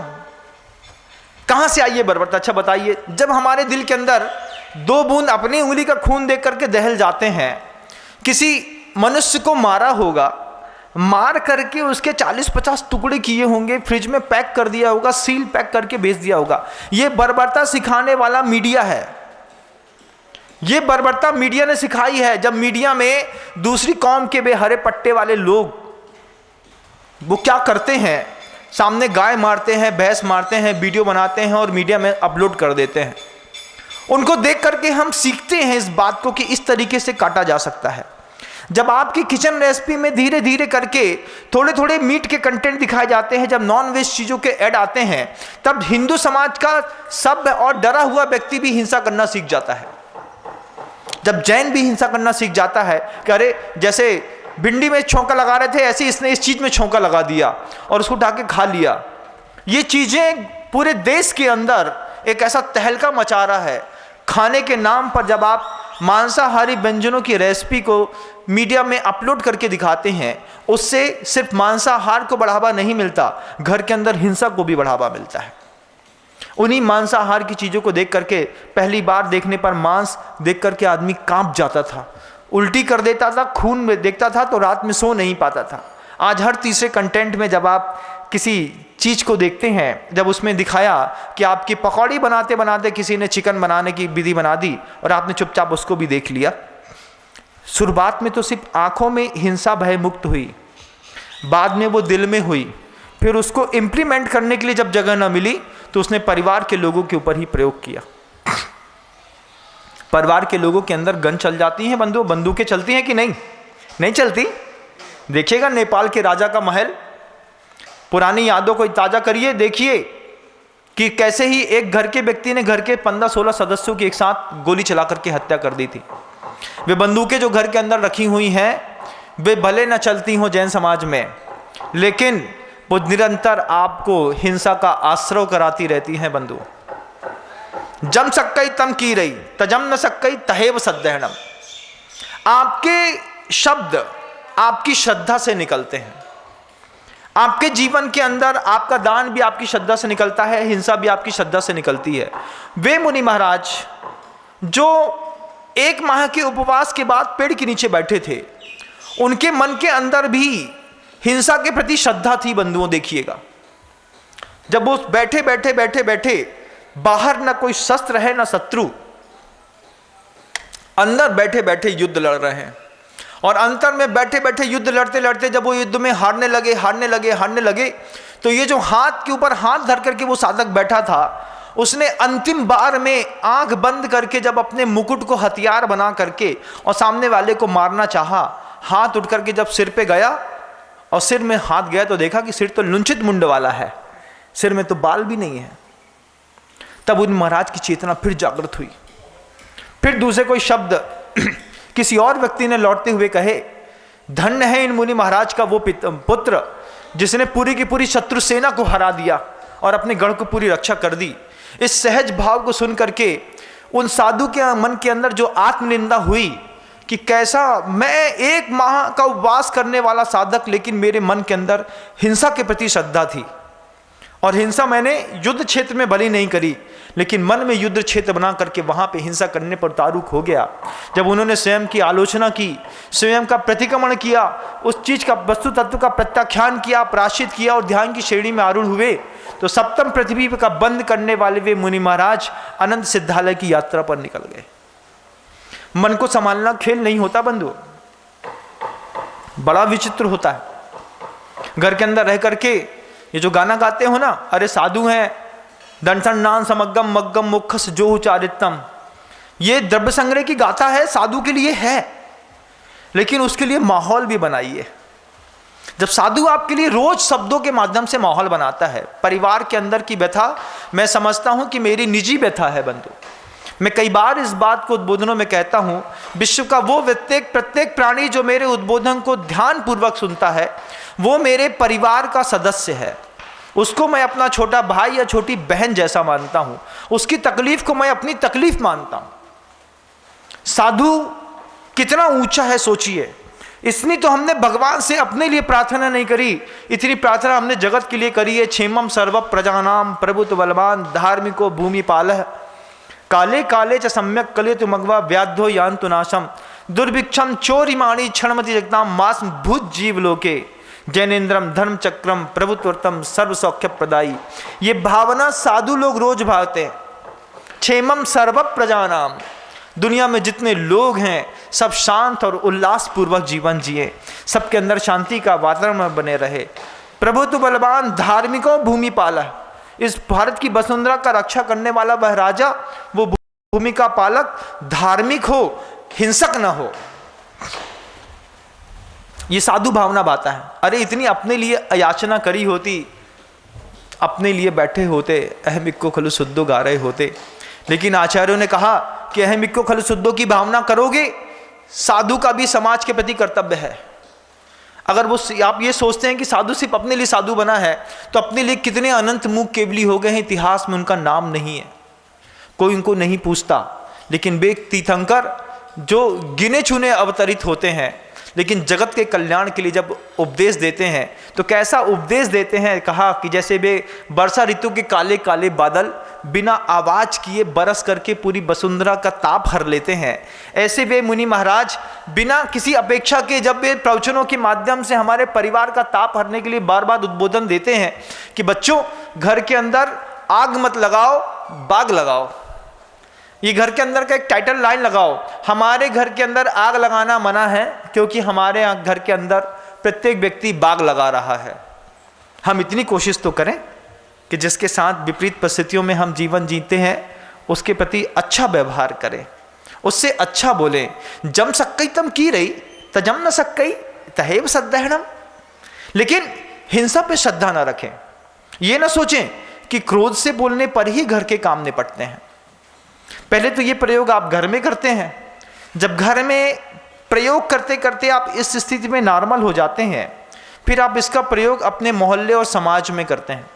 कहां से आई ये बर्बरता? अच्छा बताइए। जब हमारे दिल के अंदर 2 बूंद अपनी उंगली का खून देख करके दहल जाते हैं, किसी मनुष्य को मारा होगा, मार करके उसके 40-50 टुकड़े किए होंगे, फ्रिज में पैक कर दिया होगा, सील पैक करके भेज दिया होगा। ये बर्बरता सिखाने वाला मीडिया है। ये बर्बरता मीडिया ने सिखाई है। जब मीडिया में दूसरी कौम के बेहरे पट्टे वाले लोग वो क्या करते हैं, सामने गाय मारते हैं, भैंस मारते हैं, वीडियो बनाते हैं और मीडिया में अपलोड कर देते हैं। उनको देख करके हम सीखते हैं इस बात को कि इस तरीके से काटा जा सकता है। जब आपकी किचन रेसिपी में धीरे धीरे करके थोड़े थोड़े मीट के कंटेंट दिखाए जाते हैं, जब नॉन वेज चीज़ों के ऐड आते हैं, तब हिंदू समाज का सभ्य और डरा हुआ व्यक्ति भी हिंसा करना सीख जाता है। जब जैन भी हिंसा करना सीख जाता है कि अरे जैसे भिंडी में छौंका लगा रहे थे, ऐसे इसने इस चीज़ में छौंका लगा दिया और उसको उठा के खा लिया। ये चीज़ें पूरे देश के अंदर एक ऐसा तहलका मचा रहा है। खाने के नाम पर जब आप मांसाहारी व्यंजनों की रेसिपी को मीडिया में अपलोड करके दिखाते हैं, उससे सिर्फ मांसाहार को बढ़ावा नहीं मिलता, घर के अंदर हिंसा को भी बढ़ावा मिलता है। उन्हीं मांसाहार की चीज़ों को देख करके, पहली बार देखने पर मांस देख करके आदमी कांप जाता था, उल्टी कर देता था, खून में देखता था तो रात में सो नहीं पाता था। आज हर तीसरे कंटेंट में जब आप किसी चीज़ को देखते हैं, जब उसमें दिखाया कि आपकी पकौड़ी बनाते बनाते किसी ने चिकन बनाने की विधि बना दी और आपने चुपचाप उसको भी देख लिया। शुरुआत में तो सिर्फ आँखों में हिंसा भय मुक्त हुई, बाद में वो दिल में हुई, फिर उसको इम्प्लीमेंट करने के लिए जब जगह न मिली तो उसने परिवार के लोगों के ऊपर ही प्रयोग किया। परिवार के लोगों के अंदर गन चल जाती हैं, बंदूकें चलती हैं कि नहीं? नहीं चलती। देखिएगा नेपाल के राजा का महल, पुरानी यादों को ताज़ा करिए, देखिए कि कैसे ही एक घर के व्यक्ति ने घर के 15-16 सदस्यों की एक साथ गोली चला करके हत्या कर दी थी। वे बंदूकें जो घर के अंदर रखी हुई हैं, वे भले न चलती हों जैन समाज में, लेकिन वो निरंतर आपको हिंसा का आश्रय कराती रहती हैं। बंदूक जम सक्कई तम की रही, तजम न सक्कई तहेव सद्दहनम। आपके शब्द आपकी श्रद्धा से निकलते हैं। आपके जीवन के अंदर आपका दान भी आपकी श्रद्धा से निकलता है, हिंसा भी आपकी श्रद्धा से निकलती है। वे मुनि महाराज जो 1 माह के उपवास के बाद पेड़ के नीचे बैठे थे, उनके मन के अंदर भी हिंसा के प्रति श्रद्धा थी। बंधुओं देखिएगा, जब वो बैठे बैठे बैठे बैठे, बाहर न कोई शस्त्र है न शत्रु, अंदर बैठे बैठे युद्ध लड़ रहे हैं, और अंतर में बैठे बैठे युद्ध लड़ते लड़ते जब वो युद्ध में हारने लगे, तो ये जो हाथ के ऊपर हाथ धर करके वो साधक बैठा था, उसने अंतिम बार में आंख बंद करके जब अपने मुकुट को हथियार बना करके और सामने वाले को मारना चाहा, हाथ उठ करके जब सिर पे गया और सिर में हाथ गया तो देखा कि सिर तो लुंचित मुंड वाला है, सिर में तो बाल भी नहीं है। तब उन महाराज की चेतना फिर जागृत हुई। फिर दूसरे कोई शब्द किसी और व्यक्ति ने लौटते हुए कहे, धन्य है इन मुनि महाराज का वो पुत्र जिसने पूरी की पूरी शत्रु सेना को हरा दिया और अपने गढ़ को पूरी रक्षा कर दी। इस सहज भाव को सुन करके उन साधु के मन के अंदर जो आत्मनिंदा हुई कि कैसा मैं 1 माह का उपवास करने वाला साधक, लेकिन मेरे मन के अंदर हिंसा के प्रति श्रद्धा थी, और हिंसा मैंने युद्ध क्षेत्र में भली नहीं करी, लेकिन मन में युद्ध क्षेत्र बना करके वहाँ पे हिंसा करने पर तारुक हो गया। जब उन्होंने स्वयं की आलोचना की, स्वयं का प्रतिक्रमण किया, उस चीज़ का वस्तु तत्व का प्रत्याख्यान किया, प्रायश्चित किया और ध्यान की श्रेणी में आरूढ़ हुए, तो सप्तम पृथ्वी का बंद करने वाले वे मुनि महाराज अनंत सिद्धालय की यात्रा पर निकल गए। मन को संभालना खेल नहीं होता बंधु, बड़ा विचित्र होता है। घर के अंदर रह करके ये जो गाना गाते हो ना, अरे साधु हैं, दंसन्नान समग्गम मग्गम मुखस जो चारितम। ये द्रव्य संग्रह की गाथा है, साधु के लिए है, लेकिन उसके लिए माहौल भी बनाइए। जब साधु आपके लिए रोज शब्दों के माध्यम से माहौल बनाता है, परिवार के अंदर की व्यथा, मैं समझता हूं कि मेरी निजी व्यथा है बंधु। मैं कई बार इस बात को उद्बोधनों में कहता हूं, विश्व का वो प्रत्येक प्राणी जो मेरे उद्बोधन को ध्यान पूर्वक सुनता है, वो मेरे परिवार का सदस्य है। उसको मैं अपना छोटा भाई या छोटी बहन जैसा मानता हूं, उसकी तकलीफ को मैं अपनी तकलीफ मानता हूं। साधु कितना ऊंचा है सोचिए। इसलिए तो हमने भगवान से अपने लिए प्रार्थना नहीं करी, इतनी प्रार्थना हमने जगत के लिए करी है। क्षेमम सर्व प्रजानाम प्रभुत्व बलवान धार्मिको भूमि पालः काले काले च सम्यक कलित मगवा व्याधो यान्तु नाशम दुर्भिक्षम चोरिमाणी क्षणमति जगताम मास भूत जीव लोके जैनेन्द्रम धर्म चक्रम प्रभुत्वतम सर्व सौख्य प्रदायी। ये भावना साधु लोग रोज भागते हैं। क्षेमम सर्व प्रजानाम, दुनिया में जितने लोग हैं सब शांत और उल्लास पूर्वक जीवन जिए, सबके अंदर शांति का वातावरण बने रहे। प्रभुत्व बलवान धार्मिकों भूमि पालः, इस भारत की वसुंधरा का रक्षा करने वाला वह राजा, वो भूमि का पालक धार्मिक हो, हिंसक न हो। ये साधु भावना बाता है। अरे इतनी अपने लिए याचना करी होती, अपने लिए बैठे होते, अहमिको खलु शुद्धो गा रहे होते। लेकिन आचार्यों ने कहा कि अहमिको खलु शुद्धो की भावना करोगे, साधु का भी समाज के प्रति कर्तव्य है। अगर वो आप ये सोचते हैं कि साधु सिर्फ अपने लिए साधु बना है, तो अपने लिए कितने अनंत मूक केवली हो गए हैं, इतिहास में उनका नाम नहीं है, कोई उनको नहीं पूछता। लेकिन वे तीर्थंकर जो गिने चुने अवतरित होते हैं, लेकिन जगत के कल्याण के लिए जब उपदेश देते हैं तो कैसा उपदेश देते हैं। कहा कि जैसे वे वर्षा ऋतु के काले काले बादल बिना आवाज किए बरस करके पूरी वसुंधरा का ताप हर लेते हैं, ऐसे वे मुनि महाराज बिना किसी अपेक्षा के जब वे प्रवचनों के माध्यम से हमारे परिवार का ताप हरने के लिए बार बार उद्बोधन देते हैं कि बच्चों घर के अंदर आग मत लगाओ, बाग लगाओ। ये घर के अंदर का एक टाइटल लाइन लगाओ, हमारे घर के अंदर आग लगाना मना है, क्योंकि हमारे घर के अंदर प्रत्येक व्यक्ति बाग लगा रहा है। हम इतनी कोशिश तो करें कि जिसके साथ विपरीत परिस्थितियों में हम जीवन जीते हैं उसके प्रति अच्छा व्यवहार करें, उससे अच्छा बोलें। जम सक्कई तम की रही तजम न सक्कई तहेव सद्दहणम। लेकिन हिंसा पे श्रद्धा न रखें। ये ना सोचें कि क्रोध से बोलने पर ही घर के काम निपटते हैं। पहले तो ये प्रयोग आप घर में करते हैं, जब घर में प्रयोग करते करते आप इस स्थिति में नॉर्मल हो जाते हैं, फिर आप इसका प्रयोग अपने मोहल्ले और समाज में करते हैं।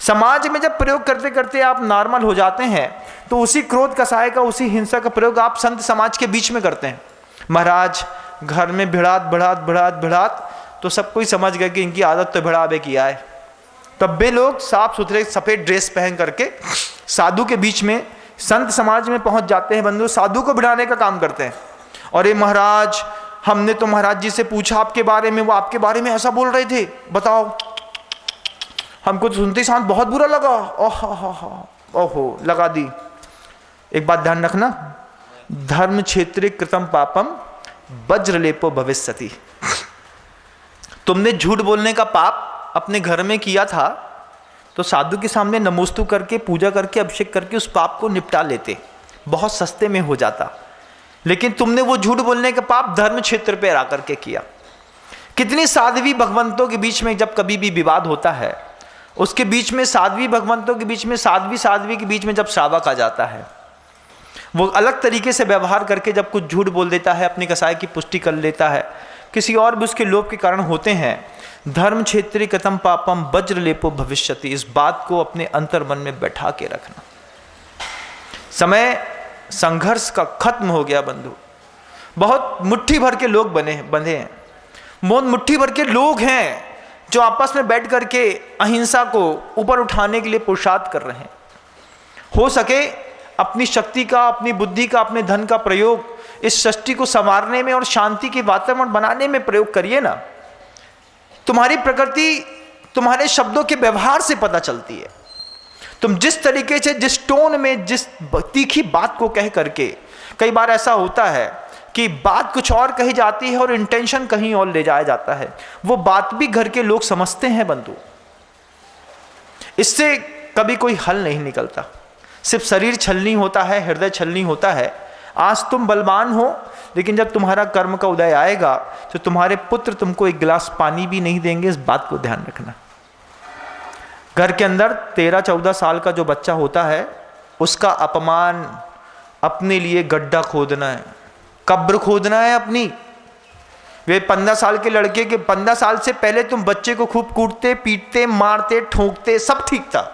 समाज में जब प्रयोग करते करते आप नॉर्मल हो जाते हैं, तो उसी क्रोध कसाय का, उसी हिंसा का प्रयोग आप संत समाज के बीच में करते हैं। महाराज घर में भिड़ात भिड़ात भिड़ात भिड़ात तो सब कोई समझ गए कि इनकी आदत तो भिड़ावे की आए। तब वे लोग साफ सुथरे सफ़ेद ड्रेस पहन करके साधु के बीच में, संत समाज में पहुंच जाते हैं। बंधु साधु को भिड़ाने का काम करते हैं। और ये महाराज, हमने तो महाराज जी से पूछा आपके बारे में, वो आपके बारे में ऐसा बोल रहे थे, बताओ। हमको तो सुनते ही शांत बहुत बुरा लगा। ओहो लगा दी। एक बात ध्यान रखना, धर्म क्षेत्रे कृतम पापम वज्रलेपो भविष्यति। तुमने झूठ बोलने का पाप अपने घर में किया था, तो साधु के सामने नमोस्तु करके, पूजा करके, अभिषेक करके उस पाप को निपटा लेते, बहुत सस्ते में हो जाता। लेकिन तुमने वो झूठ बोलने का पाप धर्म क्षेत्र पे आकर के किया। कितनी साध्वी भगवंतों के बीच में जब कभी भी विवाद होता है, उसके बीच में साध्वी भगवंतों के बीच में, साध्वी के बीच में जब श्रावक आ जाता है, वो अलग तरीके से व्यवहार करके जब कुछ झूठ बोल देता है, अपनी कसाई की पुष्टि कर लेता है, किसी और भी उसके लोभ के कारण होते हैं। धर्म क्षेत्रे कथम पापम वज्रलेपो भविष्यति। इस बात को अपने अंतर मन में बैठा के रखना। समय संघर्ष का खत्म हो गया बंधु। बहुत मुट्ठी भर के लोग बंधे हैं, बहुत मुट्ठी भर के लोग हैं जो आपस में बैठ करके अहिंसा को ऊपर उठाने के लिए पुरुषार्थ कर रहे हैं। हो सके अपनी शक्ति का, अपनी बुद्धि का, अपने धन का प्रयोग इस सृष्टि को संवारने में और शांति के वातावरण बनाने में प्रयोग करिए ना। तुम्हारी प्रकृति तुम्हारे शब्दों के व्यवहार से पता चलती है। तुम जिस तरीके से, जिस टोन में, जिस तीखी बात को कह करके, कई बार ऐसा होता है कि बात कुछ और कही जाती है और इंटेंशन कहीं और ले जाया जाता है। वो बात भी घर के लोग समझते हैं बंधु। इससे कभी कोई हल नहीं निकलता। सिर्फ शरीर छलनी होता है, हृदय छलनी होता है। आज तुम बलवान हो, लेकिन जब तुम्हारा कर्म का उदय आएगा तो तुम्हारे पुत्र तुमको एक गिलास पानी भी नहीं देंगे, इस बात को ध्यान रखना। घर के अंदर 13-14 साल का जो बच्चा होता है, उसका अपमान अपने लिए गड्ढा खोदना है, कब्र खोदना है अपनी। वे 15 साल के लड़के के 15 साल से पहले तुम बच्चे को खूब कूटते, पीटते, मारते, ठोकते, सब ठीक था।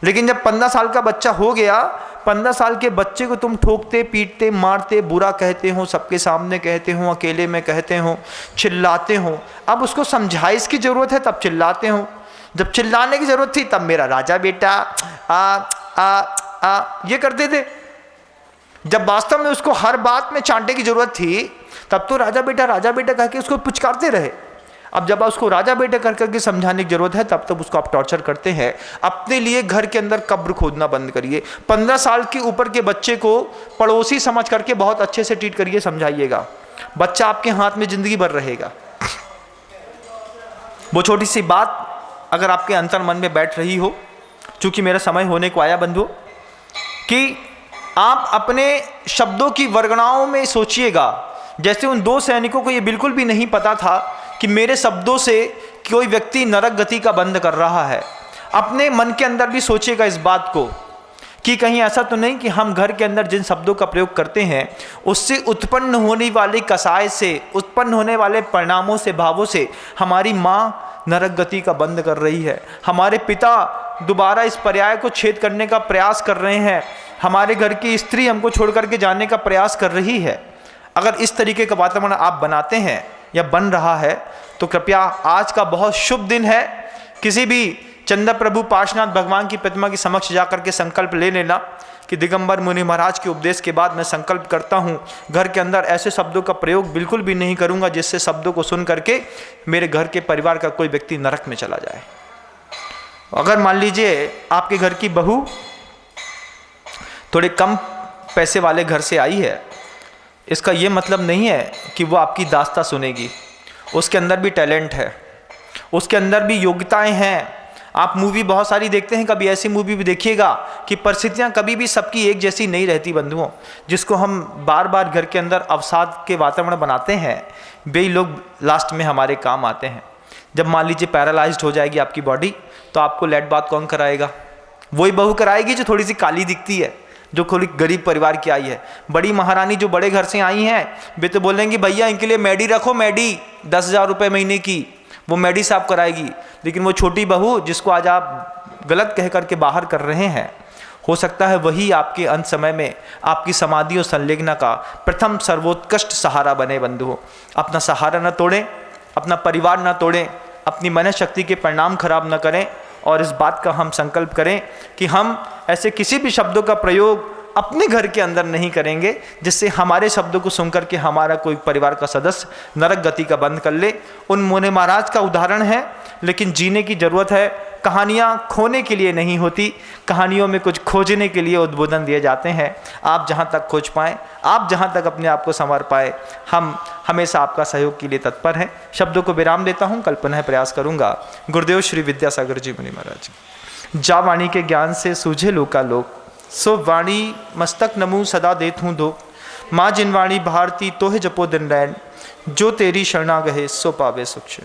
लेकिन जब 15 साल का बच्चा हो गया, 15 साल के बच्चे को तुम ठोकते, पीटते, मारते, बुरा कहते हो, सबके सामने कहते हो, अकेले में कहते हो, चिल्लाते हो। अब उसको समझाइश की जरूरत है तब चिल्लाते हो। जब चिल्लाने की जरूरत थी तब मेरा राजा बेटा ये करते थे। जब वास्तव में उसको हर बात में चांटे की जरूरत थी तब तो राजा बेटा कह के उसको पुचकारते रहे। अब जब उसको राजा बेटा कर करके समझाने की जरूरत है तब उसको आप टॉर्चर करते हैं। अपने लिए घर के अंदर कब्र खोदना बंद करिए। 15 साल के ऊपर के बच्चे को पड़ोसी समझ करके बहुत अच्छे से ट्रीट करिए, समझाइएगा। बच्चा आपके हाथ में जिंदगी भर रहेगा। वो छोटी सी बात अगर आपके अंतर मन में बैठ रही हो, चूंकि मेरा समय होने को आया बंधुओं, कि आप अपने शब्दों की वर्गणाओं में सोचिएगा। जैसे उन 2 सैनिकों को ये बिल्कुल भी नहीं पता था कि मेरे शब्दों से कोई व्यक्ति नरक गति का बंद कर रहा है। अपने मन के अंदर भी सोचिएगा इस बात को कि कहीं ऐसा तो नहीं कि हम घर के अंदर जिन शब्दों का प्रयोग करते हैं उससे उत्पन्न होने वाली कसाय से, उत्पन्न होने वाले परिणामों से, भावों से हमारी माँ नरक गति का बंद कर रही है, हमारे पिता दोबारा इस पर्याय को छेद करने का प्रयास कर रहे हैं, हमारे घर की स्त्री हमको छोड़ करके जाने का प्रयास कर रही है। अगर इस तरीके का वातावरण आप बनाते हैं या बन रहा है तो कृपया आज का बहुत शुभ दिन है। किसी भी चंदा प्रभु पार्श्वनाथ भगवान की प्रतिमा के समक्ष जाकर के संकल्प ले लेना कि दिगंबर मुनि महाराज के उपदेश के बाद मैं संकल्प करता हूँ घर के अंदर ऐसे शब्दों का प्रयोग बिल्कुल भी नहीं करूँगा जिससे शब्दों को सुन करके मेरे घर के परिवार का कोई व्यक्ति नरक में चला जाए। अगर मान लीजिए आपके घर की बहू थोड़े कम पैसे वाले घर से आई है, इसका ये मतलब नहीं है कि वो आपकी दास्तां सुनेगी। उसके अंदर भी टैलेंट है, उसके अंदर भी योग्यताएं हैं। आप मूवी बहुत सारी देखते हैं, कभी ऐसी मूवी भी देखिएगा कि परिस्थितियां कभी भी सबकी एक जैसी नहीं रहती बंधुओं। जिसको हम बार बार घर के अंदर अवसाद के वातावरण बनाते हैं, वे लोग लास्ट में हमारे काम आते हैं। जब मान लीजिए पैरालाइज्ड हो जाएगी आपकी बॉडी तो आपको लेट बात कौन कराएगा? वही बहू कराएगी जो थोड़ी सी काली दिखती है, जो थोड़ी गरीब परिवार की आई है। बड़ी महारानी जो बड़े घर से आई हैं वे तो बोलेंगी भैया इनके लिए मैडी रखो, मैडी 10,000 रुपये महीने की, वो मैडी साफ कराएगी। लेकिन वो छोटी बहू जिसको आज आप गलत कह करके बाहर कर रहे हैं, हो सकता है वही आपके अंत समय में आपकी समाधि और संलग्न का प्रथम सर्वोत्कृष्ट सहारा बने। बंधुओं, अपना सहारा न तोड़ें, अपना परिवार न तोड़ें, अपनी मन शक्ति के परिणाम खराब न करें। और इस बात का हम संकल्प करें कि हम ऐसे किसी भी शब्दों का प्रयोग अपने घर के अंदर नहीं करेंगे जिससे हमारे शब्दों को सुनकर के हमारा कोई परिवार का सदस्य नरक गति का बंद कर ले। उन मुनि महाराज का उदाहरण है, लेकिन जीने की जरूरत है। कहानियाँ खोने के लिए नहीं होती, कहानियों में कुछ खोजने के लिए उद्बोधन दिए जाते हैं। आप जहाँ तक खोज पाएँ, आप जहाँ तक अपने आप को संवार पाए, हम हमेशा आपका सहयोग के लिए तत्पर हैं। शब्दों को विराम देता हूँ, कल्पना है प्रयास करूँगा। गुरुदेव श्री विद्यासागर जी मुनि महाराज। जा वाणी के ज्ञान से सूझे लोकालोक, सो वाणी मस्तक नमू सदा देत हूँ दो। माँ जिन वाणी भारती तोहे जपो दिन रैन, जो तेरी शरणा गहे सो पावे सुख।